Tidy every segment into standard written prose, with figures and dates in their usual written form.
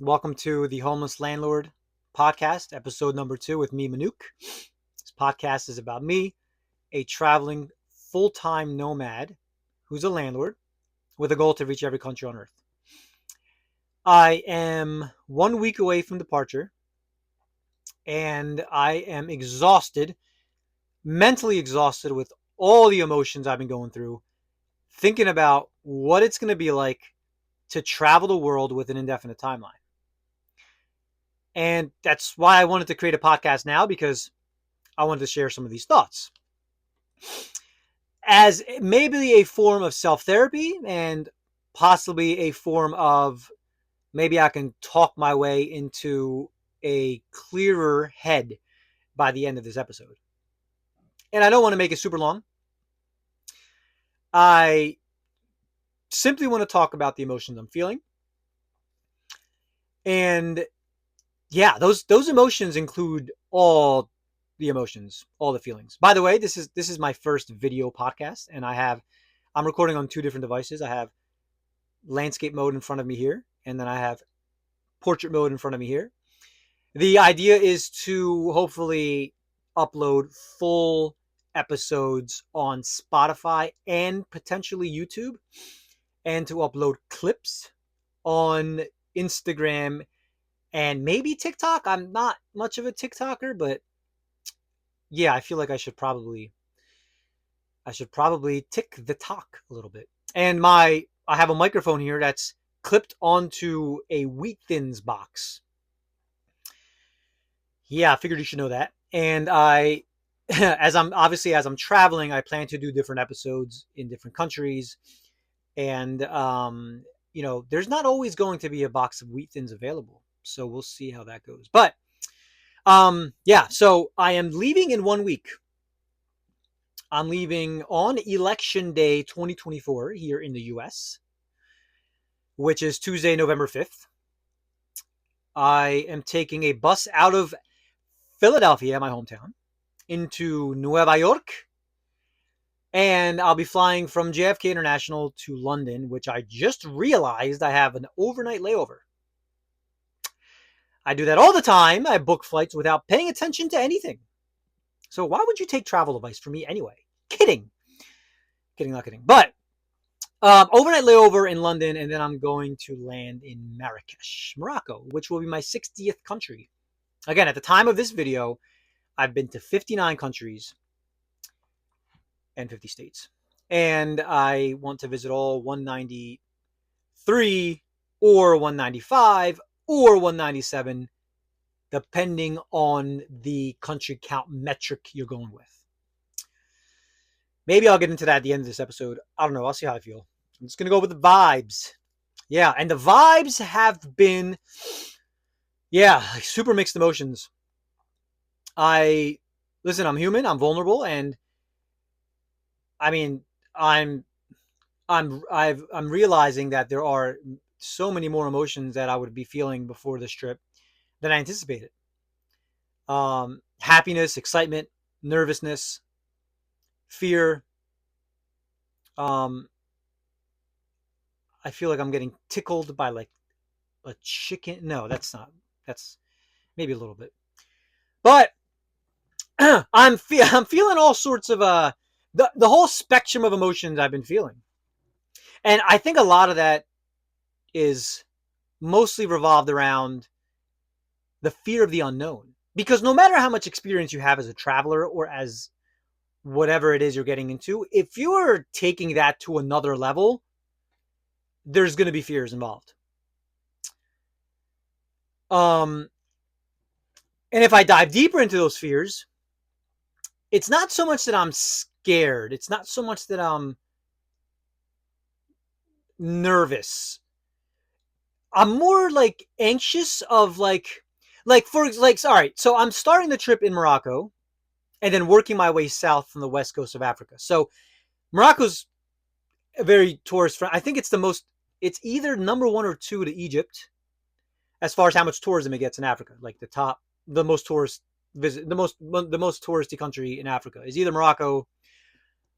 Welcome to the Homeless Landlord podcast, episode number 2 with me, Manuk. This podcast is about me, a traveling full-time nomad who's a landlord with a goal to reach every country on earth. I am 1 week away from departure, and I am exhausted, mentally exhausted with all the emotions I've been going through, thinking about what it's going to be like to travel the world with an indefinite timeline. And that's why I wanted to create a podcast now, because I wanted to share some of these thoughts as maybe a form of self-therapy and possibly a form of maybe I can talk my way into a clearer head by the end of this episode. And I don't want to make it super long. I simply want to talk about the emotions I'm feeling. And yeah, those emotions include all the emotions, all the feelings. By the way, this is my first video podcast, and I'm recording on 2 different devices. I have landscape mode in front of me here, and then I have portrait mode in front of me here. The idea is to hopefully upload full episodes on Spotify and potentially YouTube, and to upload clips on Instagram and maybe TikTok. I'm not much of a TikToker, but yeah, I feel like I should probably tick the talk a little bit. And I have a microphone here that's clipped onto a Wheat Thins box. Yeah, I figured you should know that. And as I'm traveling, I plan to do different episodes in different countries. And there's not always going to be a box of Wheat Thins available. So we'll see how that goes. But so I am leaving in 1 week. I'm leaving on Election Day 2024 here in the US, which is Tuesday, November 5th. I am taking a bus out of Philadelphia, my hometown, into Nueva York, and I'll be flying from JFK International to London, which I just realized I have an overnight layover. I do that all the time. I book flights without paying attention to anything. So why would you take travel advice from me anyway? Kidding, not kidding. But overnight layover in London, and then I'm going to land in Marrakesh, Morocco, which will be my 60th country. Again, at the time of this video, I've been to 59 countries and 50 states. And I want to visit all 193 or 195 or 197, depending on the country count metric you're going with. Maybe I'll get into that at the end of this episode. I don't know. I'll see how I feel. I'm just going to go with the vibes. Yeah, and the vibes have been, super mixed emotions. Listen, I'm human, I'm vulnerable, and I mean, I'm realizing that there are so many more emotions that I would be feeling before this trip than I anticipated. Happiness, excitement, nervousness, fear. I feel like I'm getting tickled by like a chicken. No, that's not. That's maybe a little bit. But I'm feeling all sorts of the whole spectrum of emotions I've been feeling. And I think a lot of that is mostly revolved around the fear of the unknown. Because no matter how much experience you have as a traveler or as whatever it is you're getting into, if you're taking that to another level, there's going to be fears involved. And if I dive deeper into those fears, it's not so much that I'm scared. It's not so much that I'm nervous. I'm more like anxious of sorry. So I'm starting the trip in Morocco and then working my way south from the west coast of Africa. So Morocco's a very tourist friendly. I think it's either number 1 or 2 to Egypt as far as how much tourism it gets in Africa. Like the most touristy country in Africa is either Morocco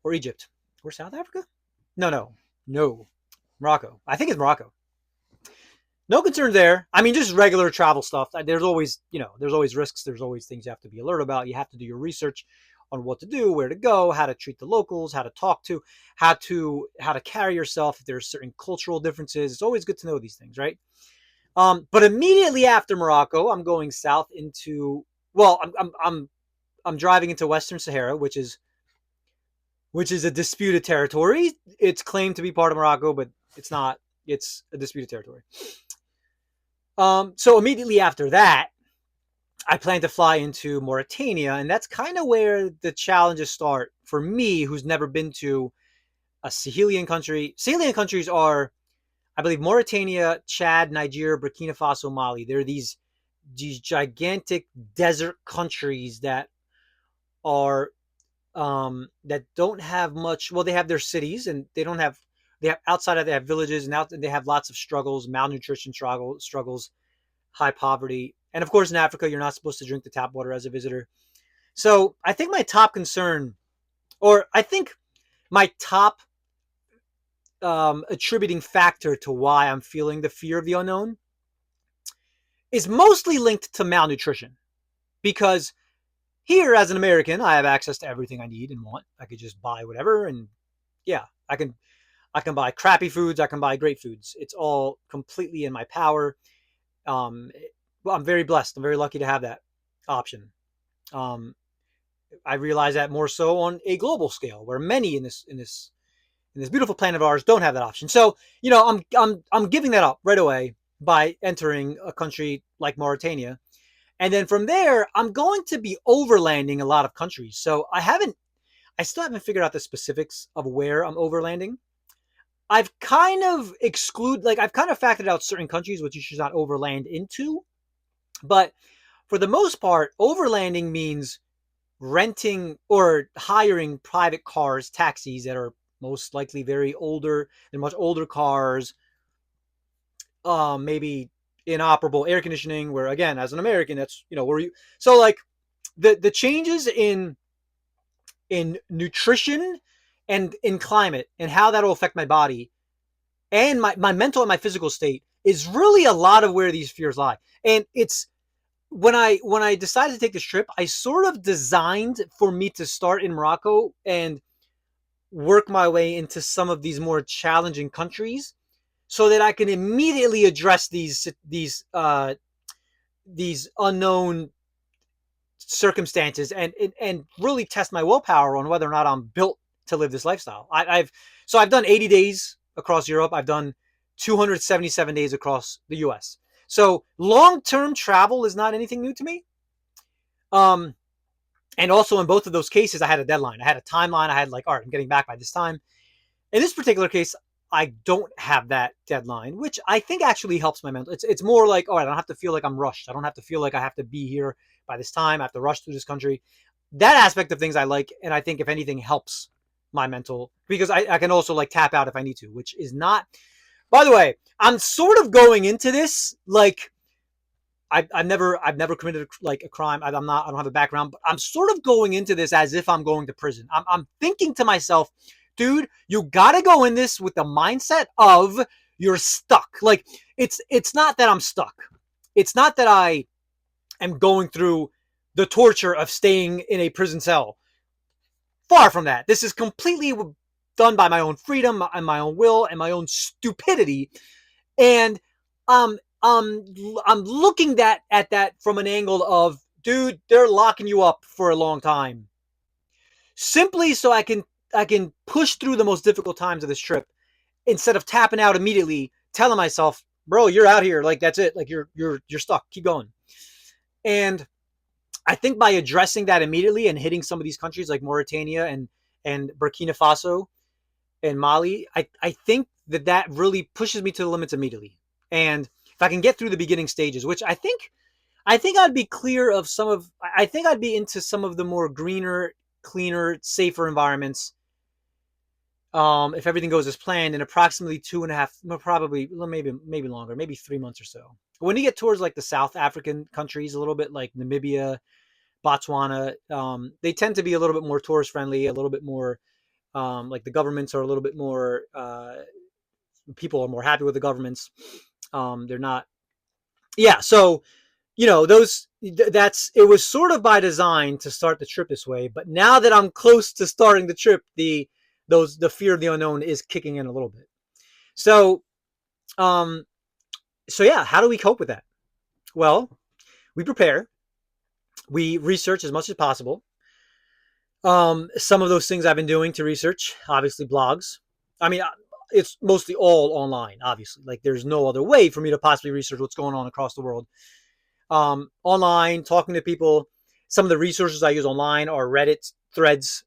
or Egypt or South Africa. No, Morocco. I think it's Morocco. No concern there. I mean, just regular travel stuff. There's always, there's always risks. There's always things you have to be alert about. You have to do your research on what to do, where to go, how to treat the locals, how to talk to, how to carry yourself. If there's certain cultural differences, it's always good to know these things, right? But immediately after Morocco, I'm going south into, well, I'm driving into Western Sahara, which is a disputed territory. It's claimed to be part of Morocco, but it's not. It's a disputed territory. So immediately after that, I plan to fly into Mauritania, and that's kind of where the challenges start for me, who's never been to a Sahelian country. Sahelian countries are, I believe, Mauritania, Chad, Nigeria, Burkina Faso, Mali. They're these gigantic desert countries are that don't have much. Well, they have their cities, and they don't have. They have outside of they have villages, and out they have lots of struggles, malnutrition struggles, high poverty. And of course, in Africa, you're not supposed to drink the tap water as a visitor. So I think my top concern, or I think my top attributing factor to why I'm feeling the fear of the unknown is mostly linked to malnutrition. Because here, as an American, I have access to everything I need and want. I could just buy whatever, and yeah, I can buy crappy foods. I can buy great foods. It's all completely in my power. Um, well, I'm very blessed. I'm very lucky to have that option. Um, I realize that more so on a global scale, where many in this beautiful planet of ours don't have that option. So I'm giving that up right away by entering a country like Mauritania, and then from there I'm going to be overlanding a lot of countries. So I still haven't figured out the specifics of where I'm overlanding. I've kind of factored out certain countries which you should not overland into, but for the most part, overlanding means renting or hiring private cars, taxis that are most likely very older. They're much older cars, maybe inoperable air conditioning. Where again, as an American, that's where you. So like the changes in nutrition and in climate and how that will affect my body and my mental and my physical state is really a lot of where these fears lie. And it's when I decided to take this trip, I sort of designed for me to start in Morocco and work my way into some of these more challenging countries, so that I can immediately address these unknown circumstances and really test my willpower on whether or not I'm built to live this lifestyle. I've done 80 days across Europe. I've done 277 days across the U.S. So long-term travel is not anything new to me. Um, and also in both of those cases, I had a deadline. I had a timeline. I had like, all right, I'm getting back by this time. In this particular case, I don't have that deadline, which I think actually helps my mental. It's more like, all right, I don't have to feel like I'm rushed. I don't have to feel like I have to be here by this time. I have to rush through this country. That aspect of things I like, and I think if anything helps my mental, because I can also like tap out if I need to, which is not. By the way, I'm sort of going into this like I've never committed like a crime. I don't have a background, but I'm sort of going into this as if I'm going to prison. I'm thinking to myself, dude, you got to go in this with the mindset of you're stuck. Like it's not that I'm stuck. It's not that I am going through the torture of staying in a prison cell. Far from that. This is completely done by my own freedom and my own will and my own stupidity. And um um I'm looking at that from an angle of, dude, they're locking you up for a long time, simply so I can push through the most difficult times of this trip instead of tapping out immediately, telling myself, bro, you're out here, like that's it, like you're stuck, keep going. And I think by addressing that immediately and hitting some of these countries like Mauritania and Burkina Faso and Mali, I think that really pushes me to the limits immediately. And if I can get through the beginning stages, which I think I'd be clear of some of, I think I'd be into some of the more greener, cleaner, safer environments. If everything goes as planned in approximately 2.5, probably maybe longer, maybe 3 months or so. When you get towards like the South African countries, a little bit like Namibia, Botswana, they tend to be a little bit more tourist friendly, a little bit more like the governments are a little bit more people are more happy with the governments. They're not. Yeah. So it was sort of by design to start the trip this way. But now that I'm close to starting the trip, the fear of the unknown is kicking in a little bit. So um, so yeah, how do we cope with that? Well, we prepare, we research as much as possible. Some of those things I've been doing to research, obviously blogs. I mean, it's mostly all online, obviously. Like, there's no other way for me to possibly research what's going on across the world. Online, talking to people. Some of the resources I use online are Reddit threads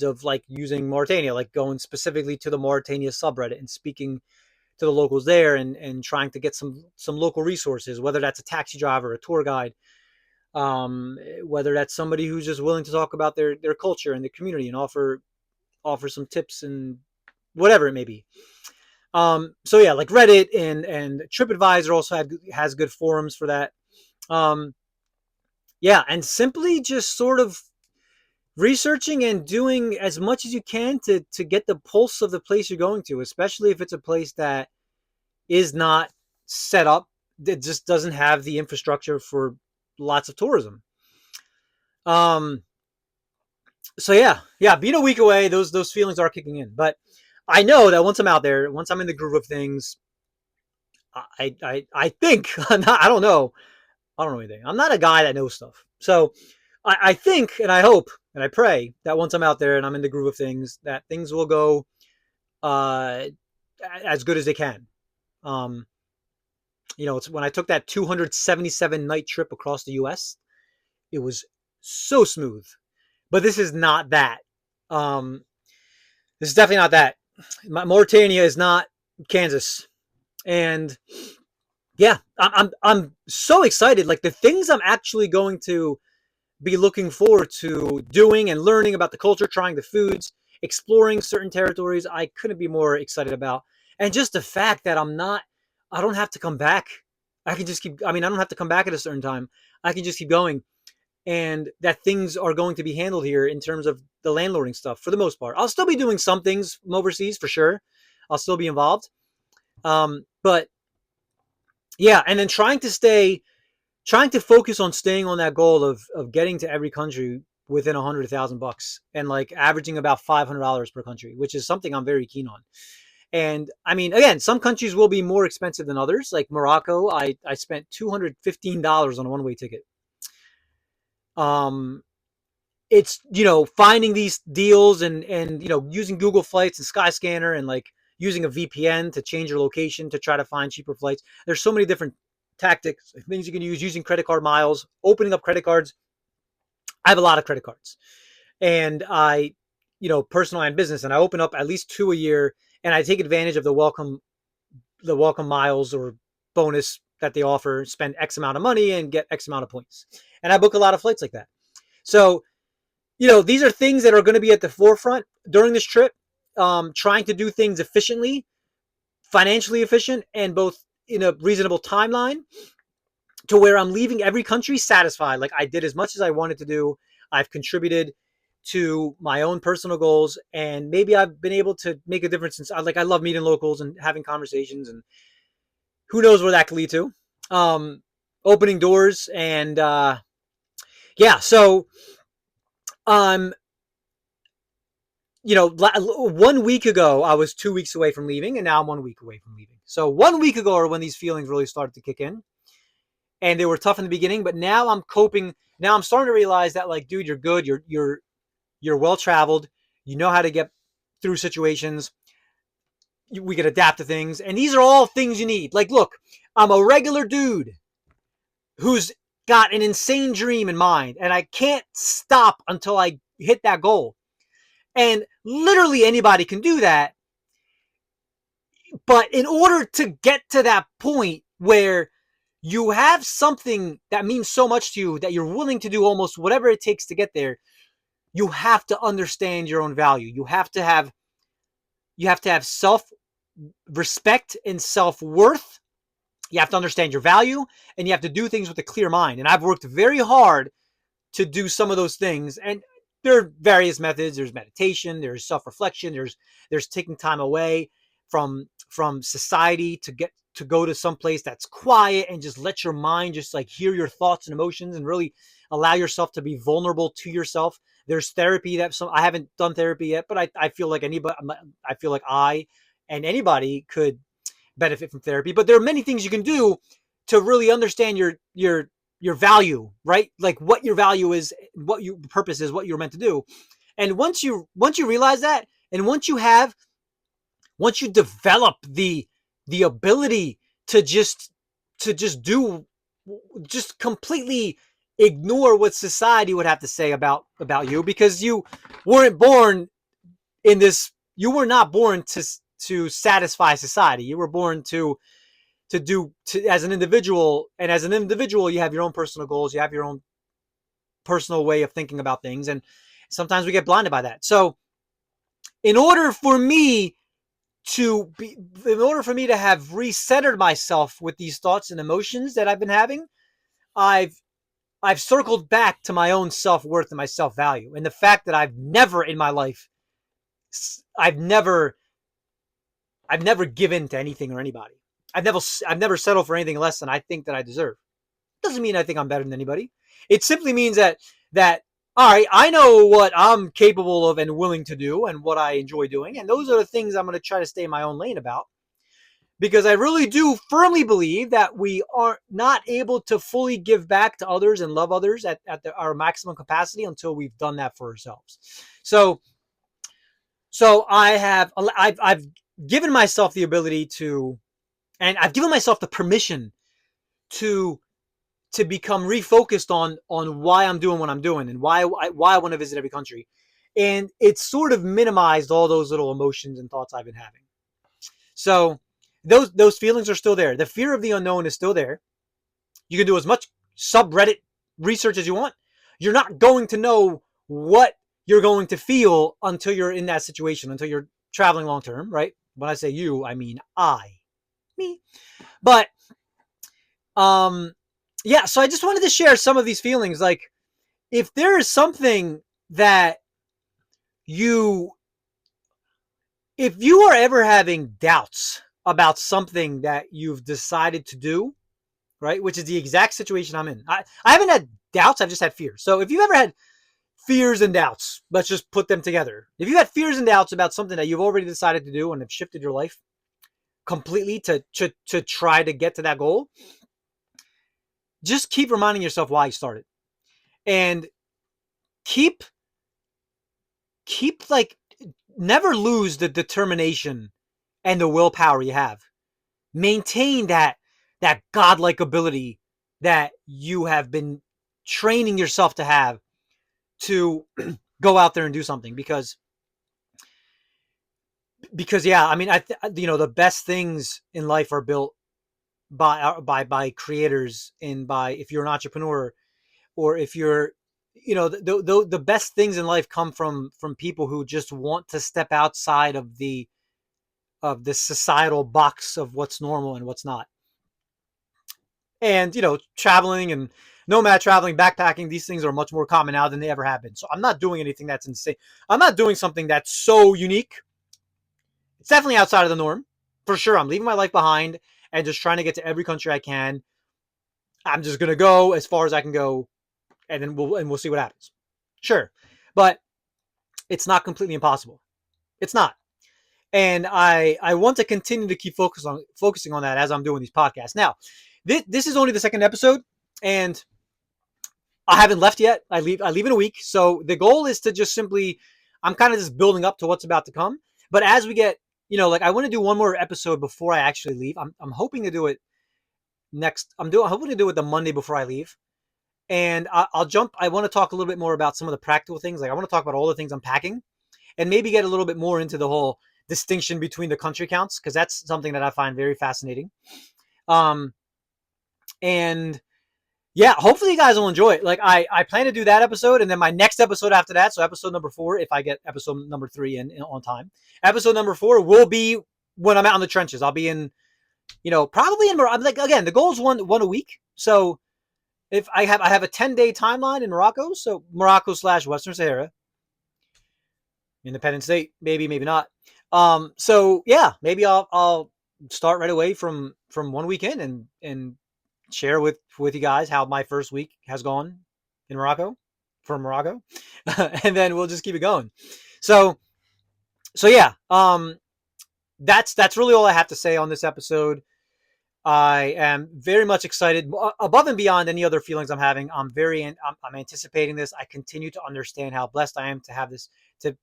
of like using Mauritania, like going specifically to the Mauritania subreddit and speaking to the locals there, and trying to get some local resources, whether that's a taxi driver, a tour guide, whether that's somebody who's just willing to talk about their culture and the community and offer some tips and whatever it may be. So yeah, like Reddit and TripAdvisor also has good forums for that. Um, yeah, and simply just sort of researching and doing as much as you can to get the pulse of the place you're going to, especially if it's a place that is not set up, that just doesn't have the infrastructure for lots of tourism. Um, so yeah, being a week away, those feelings are kicking in. But I know that once I'm out there, once I'm in the groove of things, I think I don't know. I don't know anything. I'm not a guy that knows stuff. So I think and I hope and I pray that once I'm out there and I'm in the groove of things, that things will go uh, as good as they can. Um, it's when I took that 277 night trip across the U.S. It was so smooth. But this is not that. Um, this is definitely not that. Mauritania is not Kansas, and yeah, I'm so excited. Like, the things I'm actually going to be looking forward to doing and learning about the culture, trying the foods, exploring certain territories, I couldn't be more excited about. And just the fact that I don't have to come back. I can just keep. I mean, I don't have to come back at a certain time. I can just keep going, and that things are going to be handled here in terms of the landlording stuff for the most part. I'll still be doing some things from overseas for sure. I'll still be involved. But yeah, and then trying to focus on staying on that goal of getting to every country within $100,000 and like averaging about $500 per country, which is something I'm very keen on. And I mean, again, some countries will be more expensive than others. Like Morocco, I spent $215 on a one-way ticket. Um, it's finding these deals and using Google Flights and Skyscanner and like using a VPN to change your location to try to find cheaper flights. There's so many different tactics, things you can use, using credit card miles, opening up credit cards. I have a lot of credit cards, and I, personal and business, and I open up at least two a year, and I take advantage of the welcome miles or bonus that they offer. Spend X amount of money and get X amount of points, and I book a lot of flights like that. So these are things that are going to be at the forefront during this trip. Trying to do things efficiently, financially efficient, and both in a reasonable timeline, to where I'm leaving every country satisfied. Like, I did as much as I wanted to do. I've contributed to my own personal goals, and maybe I've been able to make a difference. I love meeting locals and having conversations, and who knows where that could lead to. Um, Opening doors, and yeah. So, um, 1 week ago, I was 2 weeks away from leaving, and now I'm 1 week away from leaving. So 1 week ago are when these feelings really started to kick in, and they were tough in the beginning. But now I'm coping. Now I'm starting to realize that, like, dude, you're good. You're well traveled. You know how to get through situations. We can adapt to things, and these are all things you need. Like, look, I'm a regular dude who's got an insane dream in mind, and I can't stop until I hit that goal. And literally anybody can do that. But in order to get to that point where you have something that means so much to you that you're willing to do almost whatever it takes to get there, you have to understand your own value. You have to have self-respect and self-worth. You have to understand your value, and you have to do things with a clear mind. And I've worked very hard to do some of those things. And there are various methods. There's meditation, there's self-reflection, there's taking time away from society to get to go to some place that's quiet and just let your mind just like hear your thoughts and emotions and really allow yourself to be vulnerable to yourself. There's therapy that I haven't done therapy yet, but I feel like I feel like I and anybody could benefit from therapy. But there are many things you can do to really understand your value, right? Like what your value is, what your purpose is, what you're meant to do. And once you realize that, and once you develop the ability to do, just completely ignore what society would have to say about you, because weren't born in this you were not born to satisfy society. You were born to as an individual, and as an individual you have your own personal goals, you have your own personal way of thinking about things, and sometimes we get blinded by that. So in order for me in order for me to have recentered myself with these thoughts and emotions that I've been having, I've circled back to my own self-worth and my self-value, and the fact that I've never in my life, I've never given to anything or anybody. I've never settled for anything less than I think that I deserve. Doesn't mean I think I'm better than anybody. It simply means that all right, I know what I'm capable of and willing to do and what I enjoy doing, and those are the things I'm going to try to stay in my own lane about, because I really do firmly believe that we are not able to fully give back to others and love others at our maximum capacity until we've done that for ourselves. So I've given myself the ability to, and I've given myself the permission to become refocused on why I'm doing what I'm doing and why I want to visit every country. And it's sort of minimized all those little emotions and thoughts I've been having. So those feelings are still there. The fear of the unknown is still there. You can do as much subreddit research as you want. You're not going to know what you're going to feel until you're in that situation, until you're traveling long term, right? When I say you, I mean me. But yeah, so I just wanted to share some of these feelings. Like, if there is something that if you are ever having doubts about something that you've decided to do, right, which is the exact situation I'm in. I haven't had doubts, I've just had fears. So if you've ever had fears and doubts, let's just put them together. If you had fears and doubts about something that you've already decided to do and have shifted your life completely to try to get to that goal, just keep reminding yourself why you started, and keep like, never lose the determination and the willpower you have. Maintain that godlike ability that you have been training yourself to have, to go out there and do something, because yeah, I mean, the best things in life are built by creators, and by, if you're an entrepreneur, or if you're, the best things in life come from people who just want to step outside of the societal box of what's normal and what's not. And traveling and nomad traveling, backpacking, these things are much more common now than they ever have been. So I'm not doing anything that's insane. I'm not doing something that's so unique. It's definitely outside of the norm, for sure. I'm leaving my life behind and just trying to get to every country I can. I'm just gonna go as far as I can go, and then we'll see what happens. Sure, but it's not completely impossible. It's not. And I want to continue to keep focusing on that as I'm doing these podcasts. Now, this is only the second episode, and I haven't left yet. I leave in a week. So the goal is to just simply, I'm kind of just building up to what's about to come. But as we get, like, I want to do one more episode before I actually leave. I'm hoping to do it next. I'm hoping to do it the Monday before I leave. And I'll jump. I want to talk a little bit more about some of the practical things. Like, I want to talk about all the things I'm packing, and maybe get a little bit more into the whole distinction between the country counts, because that's something that I find very fascinating. And yeah, hopefully you guys will enjoy it. Like, I plan to do that episode, and then my next episode after that, so episode number 4, if I get episode number 3 in on time, episode number 4 will be when I'm out in the trenches. I'll be in, probably in, like, again, the goal is one a week. So if I have a 10-day timeline in Morocco, so Morocco / Western Sahara, independent state, maybe not. So yeah, maybe I'll start right away from one weekend and share with you guys how my first week has gone in Morocco, from Morocco, and then we'll just keep it going. So yeah, that's really all I have to say on this episode. I am very much excited, above and beyond any other feelings I'm having. I'm anticipating this. I continue to understand how blessed I am to have this, to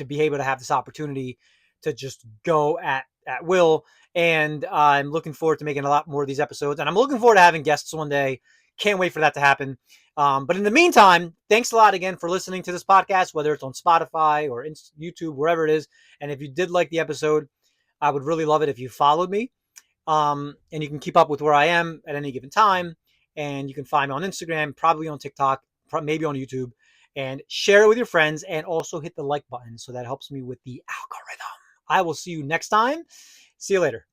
be able to have this opportunity to just go at will. And I'm looking forward to making a lot more of these episodes. And I'm looking forward to having guests one day. Can't wait for that to happen. But in the meantime, thanks a lot again for listening to this podcast, whether it's on Spotify or YouTube, wherever it is. And if you did like the episode, I would really love it if you followed me. And you can keep up with where I am at any given time. And you can find me on Instagram, probably on TikTok, maybe on YouTube, and share it with your friends. And also hit the like button so that helps me with the algorithm. I will see you next time. See you later.